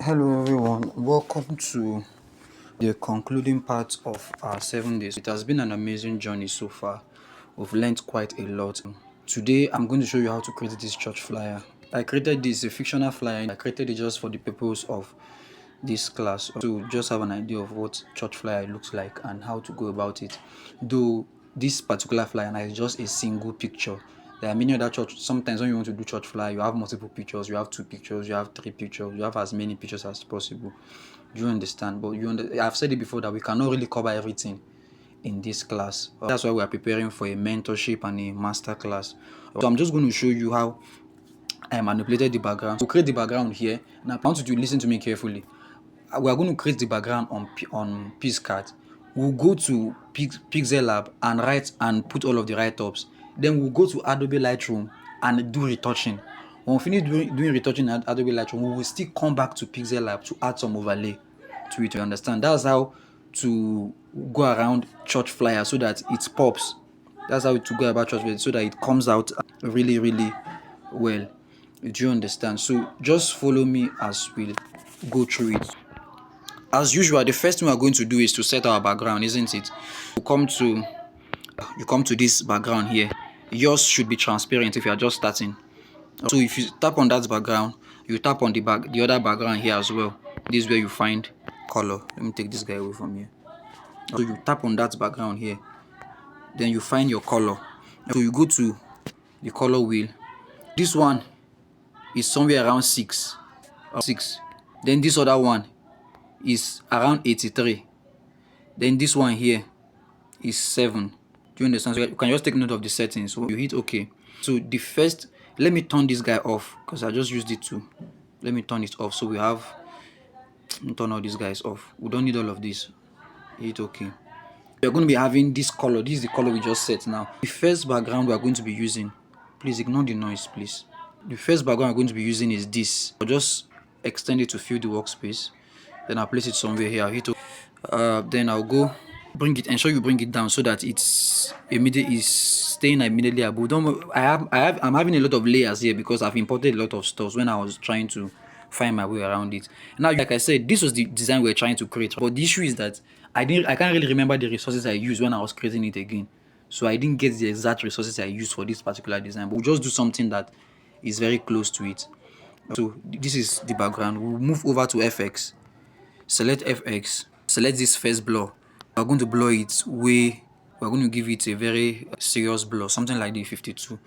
Hello everyone, welcome to the concluding part of our 7 days. It has been an amazing journey so far. We've learned quite a lot. Today I'm going to show you how to create this church flyer. I created this a fictional flyer. I created it just for the purpose of this class to just have an idea of what church flyer looks like and how to go about it. Though this particular flyer is just a single picture. There are many other church. Sometimes when you want to do church flyer, you have multiple pictures. You have 2 pictures. You have 3 pictures. You have as many pictures as possible. Do you understand? But I've said it before that we cannot really cover everything in this class. That's why we are preparing for a mentorship and a master class. So I'm just going to show you how I manipulated the background. To create the background here, now I want you to listen to me carefully. We are going to create the background on PixCart. We'll go to PixelLab and write and put all of the write-ups. Then we'll go to Adobe Lightroom and do retouching. When we finish doing retouching at Adobe Lightroom, we will still come back to PixelLab to add some overlay to it. You understand? That's how to go around church flyer so that it pops. That's how to go about church flyer so that it comes out really, really well. Do you understand? So just follow me as we go through it. As usual, the first thing we are going to do is to set our background, isn't it? You come to this background here. Yours should be transparent if you are just starting. So if you tap on that background, you tap on the other background here as well. This is where you find color. Let me take this guy away from here. So you tap on that background here. Then you find your color. So you go to the color wheel. This one is somewhere around 6. Then this other one is around 83. Then this one here is 7. Do you understand? So you can just take note of the settings. So you hit OK. So the first, let me turn this guy off because I just used it to. Let me turn it off. So we have, turn all these guys off. We don't need all of this. Hit OK. We're going to be having this color. This is the color we just set now. The first background we are going to be using, please ignore the noise, please. The first background we're going to be using is this. I'll just extend it to fill the workspace. Then I'll place it somewhere here. I'll hit OK. Then I'll go bring it, ensure you bring it down so that it's staying immediately above. I'm having a lot of layers here because I've imported a lot of stuff when I was trying to find my way around it. Now, like I said, this was the design we're trying to create, but the issue is that I can't really remember the resources I used when I was creating it again. So I didn't get the exact resources I used for this particular design, but we'll just do something that is very close to it. So this is the background. We'll move over to FX. Select FX. Select this first blur. We're going to blur it we're going to give it a very serious blur, something like the 52.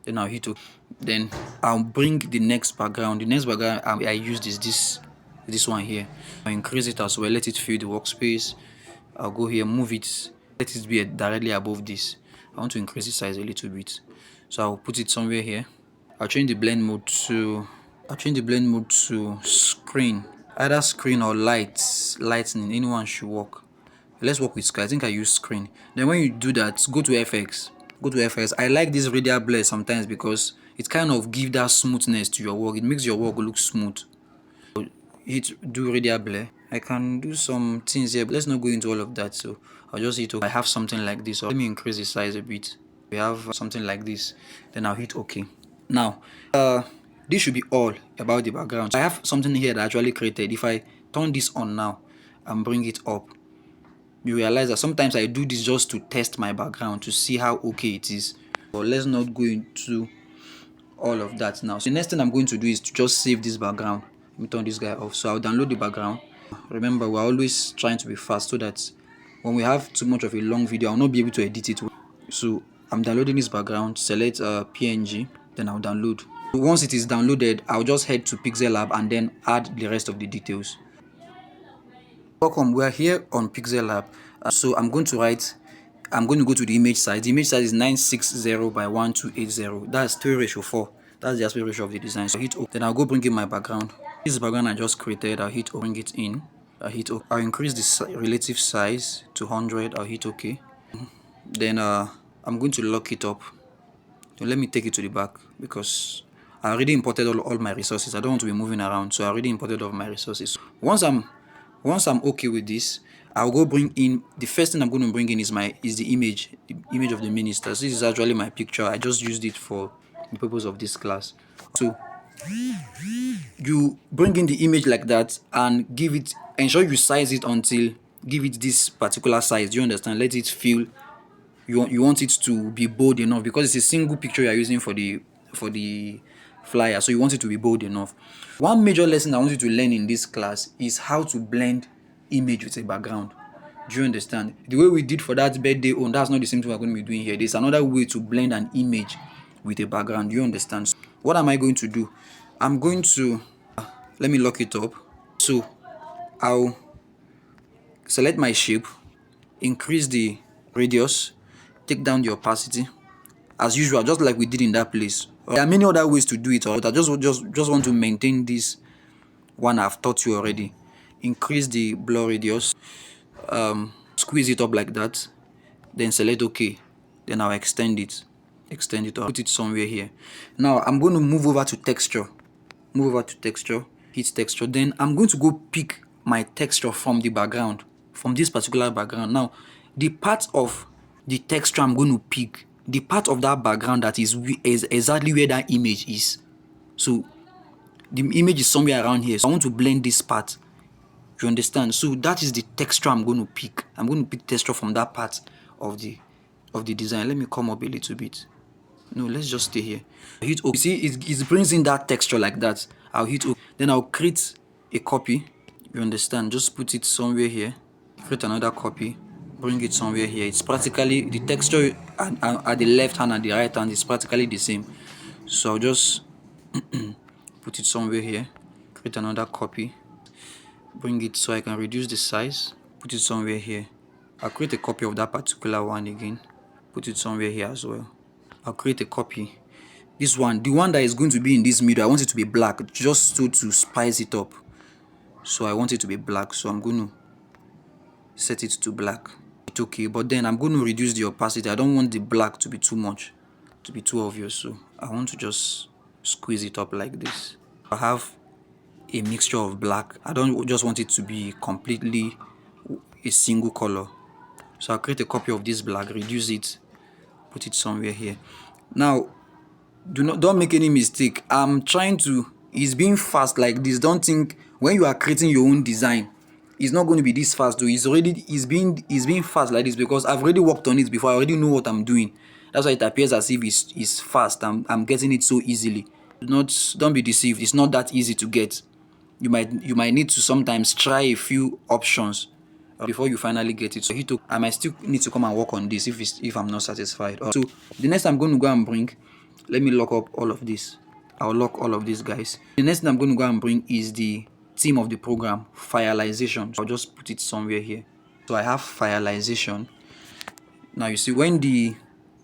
Then I'll hit OK. Then I'll bring the next background. The next background I used is this one here. I'll increase it as well. Let it fill the workspace. I'll go here, move it. Let it be directly above this. I want to increase the size a little bit. So I'll put it somewhere here. I'll change the blend mode to screen. Either screen or lightning, anyone should work. Let's work with screen. I think I use screen. Then when you do that, go to FX. I like this radial blur sometimes because it kind of gives that smoothness to your work. It makes your work look smooth. So do radial blur. I can do some things here, but let's not go into all of that. So I'll just hit OK. I have something like this. So let me increase the size a bit. We have something like this. Then I'll hit OK. Now, this should be all about the background. So I have something here that I actually created. If I turn this on now and bring it up, you realize that sometimes I do this just to test my background to see how okay it is. But let's not go into all of that now. So the next thing I'm going to do is to just save this background. Let me turn this guy off. So I'll download the background. Remember, we're always trying to be fast so that when we have too much of a long video, I'll not be able to edit it. So I'm downloading this background. Select PNG. Then I'll download. Once it is downloaded, I'll just head to PixelLab and then add the rest of the details. Welcome, we are here on PixelLab. So I'm going to go to the image size. The image size is 960 by 1280. That's 3:4. That's the aspect ratio of the design. So hit OK. Then I'll go bring in my background. This is the background I just created. I'll hit OK. Bring it in. I'll hit OK. I'll increase the relative size to 100. I'll hit OK. Then I'm going to lock it up. So let me take it to the back because I already imported all my resources. I don't want to be moving around, so I already imported all my resources. Once I'm okay with this, I'll go bring in, the first thing I'm going to bring in is the image of the minister. So this is actually my picture. I just used it for the purpose of this class. So you bring in the image like that and ensure you size it until give it this particular size. Do you understand? Let it feel, you want it to be bold enough because it's a single picture you're using for the flyer, so you want it to be bold enough. One major lesson I want you to learn in this class is how to blend image with a background. Do you understand? The way we did for that birthday own, that's not the same thing we're going to be doing here. There's another way to blend an image with a background. Do you understand? What am I going to do? I'm going to let me lock it up. So I'll select my shape, increase the radius, take down the opacity as usual, just like we did in that place. There are many other ways to do it, but I just want to maintain this one I've taught you already. Increase the blur radius, squeeze it up like that, then select OK. Then I'll extend it or put it somewhere here. Now I'm going to move over to texture, hit texture. Then I'm going to go pick my texture from the background, from this particular background. Now the part of the texture I'm going to pick, the part of that background that is exactly where that image is. So the image is somewhere around here, so I want to blend this part. You understand? So that is the texture I'm going to pick. I'm going to pick texture from that part of the design. Let me come up a little bit. No, let's just stay here. Hit OK. See, it brings in that texture like that. I'll hit OK. Then I'll create a copy. You understand? Just put it somewhere here. Create another copy. Bring it somewhere here. It's practically the texture at the left hand and the right hand is practically the same. So I'll just put it somewhere here. Create another copy. Bring it so I can reduce the size. Put it somewhere here. I'll create a copy of that particular one again. Put it somewhere here as well. I'll create a copy. This one, the one that is going to be in this middle, I want it to be black, just so to spice it up. So I want it to be black, so I'm going to set it to black. It's okay, but then I'm going to reduce the opacity. I don't want the black to be too much, to be too obvious. So I want to just squeeze it up like this. I have a mixture of black. I don't just want it to be completely a single color. So I'll create a copy of this black, reduce it, put it somewhere here. Now don't make any mistake. I'm trying to, it's being fast like this. Don't think when you are creating your own design it's not going to be this fast though. It's being fast like this because I've already worked on it before. I already know what I'm doing. That's why it appears as if it's fast. I'm getting it so easily. Don't be deceived. It's not that easy to get. You might need to sometimes try a few options before you finally get it. So I might still need to come and work on this if I'm not satisfied. So the next I'm going to go and bring, let me lock up all of this. I'll lock all of these guys. The next thing I'm going to go and bring is the theme of the program, fileization. So I'll just put it somewhere here. So I have fileization. Now you see when the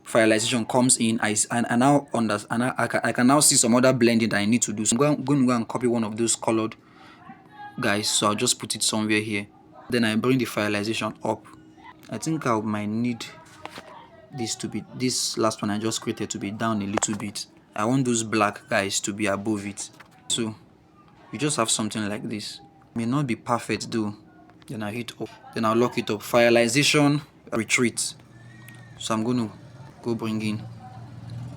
fileization comes in, I now understand. I can now see some other blending that I need to do. So I'm going to go and copy one of those colored guys. So I'll just put it somewhere here. Then I bring the fileization up. I think I might need this last one I just created to be down a little bit. I want those black guys to be above it. So you just have something like this. May not be perfect though. Then I hit up. Then I'll lock it up. Fileization, retreat. So I'm going to go bring in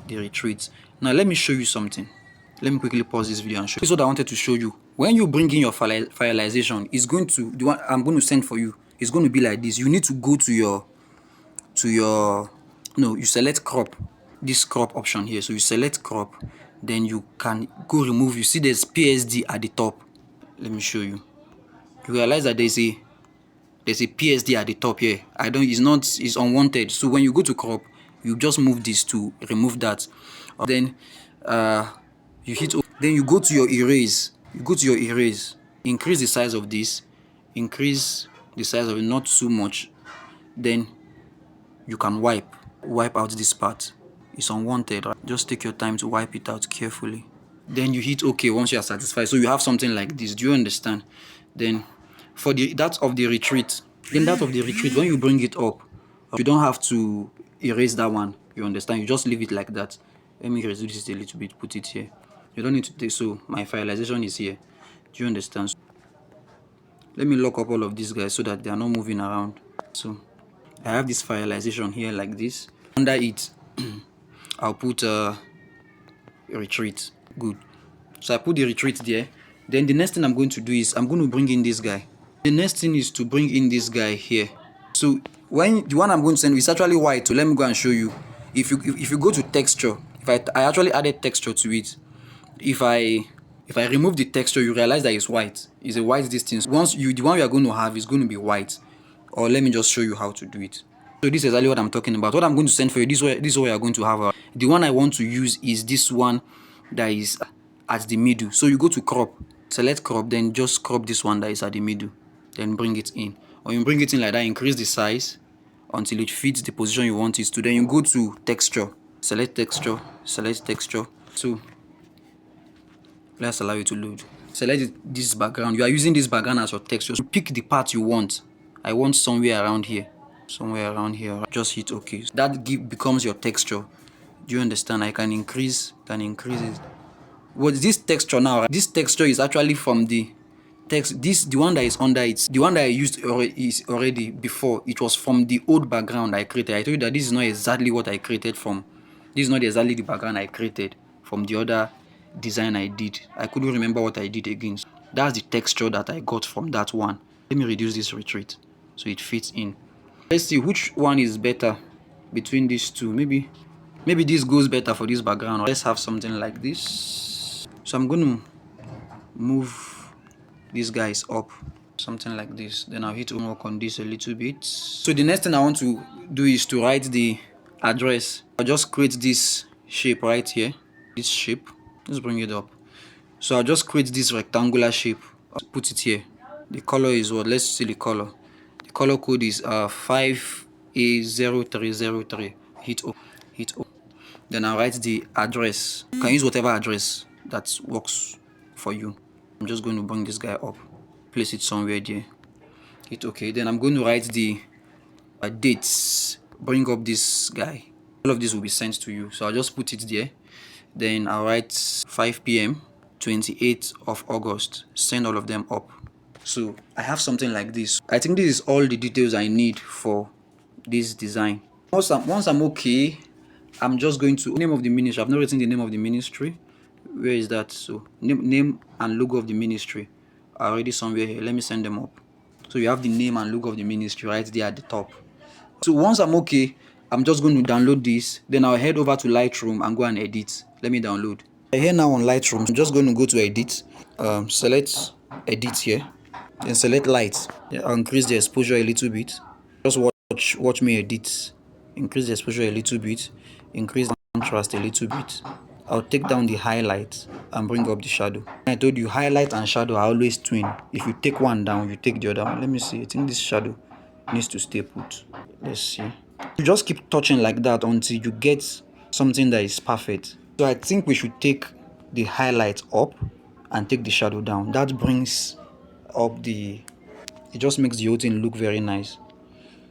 the retreat. Now let me show you something. Let me quickly pause this video and show you. This is what I wanted to show you. When you bring in your fileization, it's going to, the one I'm going to send for you, it's going to be like this. You need to go to your you select crop, this crop option here. So you select crop, then you can go remove. You see there's PSD at the top. Let me show you. You realize that there's a PSD at the top here. It's unwanted. So when you go to crop, you just move this to remove that. Then you hit, then you go to your erase. Increase the size of this, increase the size of it, not too much. Then you can wipe out this part. It's unwanted. Just take your time to wipe it out carefully. Then you hit OK once you are satisfied. So you have something like this. Do you understand? Then for that of the retreat, when you bring it up, you don't have to erase that one. You understand? You just leave it like that. Let me reduce this a little bit, put it here. You don't need to take, so my fileization is here. Do you understand? So let me lock up all of these guys so that they are not moving around. So I have this fileization here like this. Under it, I'll put retreat. Good. So I put the retreat there. Then the next thing I'm going to do is I'm going to bring in this guy. The next thing is to bring in this guy here. So when the one I'm going to send is actually white, so let me go and show you. If you go to texture, if I actually added texture to it, if I remove the texture, you realize that it's white. It's a white distance. The one we are going to have is going to be white. Or let me just show you how to do it. So this is exactly what I'm talking about. What I'm going to send for you, this is what you're going to have. The one I want to use is this one that is at the middle. So you go to crop, select crop, then just crop this one that is at the middle, then bring it in. When you bring it in like that, increase the size until it fits the position you want it to. Then you go to texture, select texture, select texture. So let's allow it to load. Select this background. You are using this background as your texture. So pick the part you want. I want somewhere around here. Somewhere around here. Just hit OK. That becomes your texture. Do you understand? I can increase it. What is this texture now? This texture is actually from the text. The one that is under it. The one that I used already before. It was from the old background I created. I told you that this is not exactly what I created from. This is not exactly the background I created from the other design I did. I couldn't remember what I did again. That's the texture that I got from that one. Let me reduce this retreat so it fits in. Let's see which one is better between these two. Maybe this goes better for this background. Let's have something like this. So I'm going to move these guys up, something like this. Then I'll hit work on this a little bit. So the next thing I want to do is to write the address. I'll just create this shape right here. This shape. Let's bring it up. So I'll just create this rectangular shape. I'll put it here. The color is what? Let's see the color. The color code is 5A0303. Hit O. Hit O. Then I'll write the address. You can use whatever address that works for you. I'm just going to bring this guy up. Place it somewhere there. Hit OK. Then I'm going to write the dates. Bring up this guy. All of this will be sent to you. So I'll just put it there. Then I'll write 5 p.m. 28th of August. Send all of them up. So I have something like this. I think this is all the details I need for this design. Once I'm okay, I'm just going to name of the ministry. I've not written the name of the ministry. Where is that? So name and logo of the ministry are already somewhere here. Let me send them up. So you have the name and logo of the ministry right there at the top. So once I'm okay, I'm just going to download this. Then I'll head over to Lightroom and go and edit. Let me download. Here now on Lightroom, I'm just going to go to edit. Select edit here. Then select light. I'll increase the exposure a little bit. Just watch me edit. Increase the exposure a little bit. Increase the contrast a little bit. I'll take down the highlight and bring up the shadow. I told you highlight and shadow are always twin. If you take one down, you take the other one. Let me see. I think this shadow needs to stay put. Let's see. You just keep touching like that until you get something that is perfect. So I think we should take the highlight up and take the shadow down. That brings up it just makes the whole thing look very nice.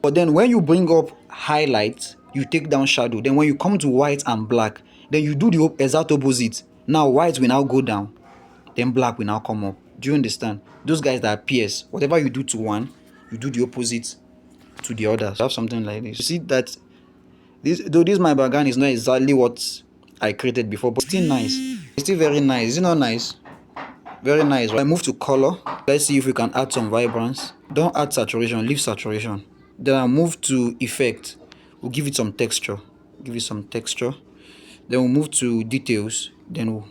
But then when you bring up highlight, you take down shadow. Then when you come to white and black, then you do the exact opposite. Now white will now go down, then black will now come up. Do you understand? Those guys that appears, whatever you do to one, you do the opposite to the other. So I have something like this. You see that this my background is not exactly what I created before, but still nice. It's still very nice. Is it not nice? Very nice. I move to color. Let's see if we can add some vibrance. Don't add saturation, leave saturation. Then I'll move to effect. We'll give it some texture. Give it some texture. Then we'll move to details. Then we'll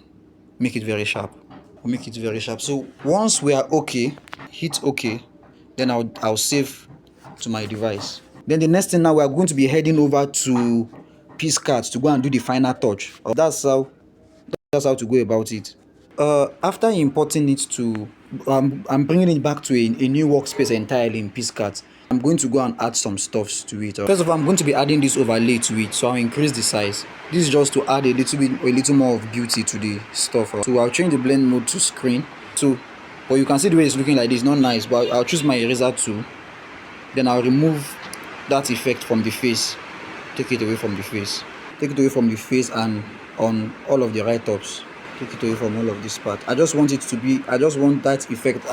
make it very sharp. We'll make it very sharp. So once we are okay, hit OK. Then I'll save to my device. Then the next thing now, we are going to be heading over to PixelLab to go and do the final touch. That's how to go about it. After importing it to, I'm bringing it back to a new workspace entirely in PixelLab. I'm going to go and add some stuffs to it. First of all, I'm going to be adding this overlay to it, so I'll increase the size. This is just to add a little more of beauty to the stuff. So I'll change the blend mode to screen. So, but you can see the way it's looking like this, not nice. But I'll choose my eraser tool. Then I'll remove that effect from the face. Take it away from the face. Take it away from the face and on all of the write-ups. Take it away from all of this part. I just want that effect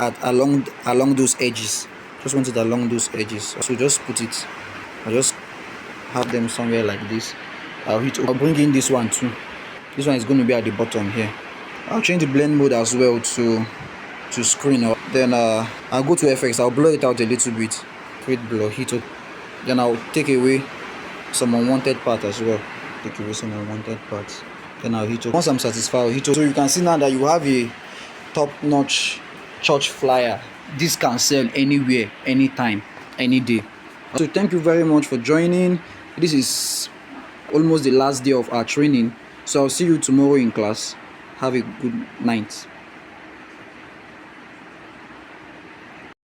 along those edges. Just want it along those edges. So just put it. I'll just have them somewhere like this. I'll bring in this one too. This one is going to be at the bottom here. I'll change the blend mode as well to screen. Then I'll go to FX. I'll blur it out a little bit. Create blur, hit up. Then I'll take away some unwanted part as well. Take away some unwanted parts. Then I'll hit up. Once I'm satisfied, I'll hit up. So you can see now that you have a top-notch church flyer. This can sell anywhere, anytime, any day. So thank you very much for joining. This is almost the last day of our training. So I'll see you tomorrow in class. Have a good night.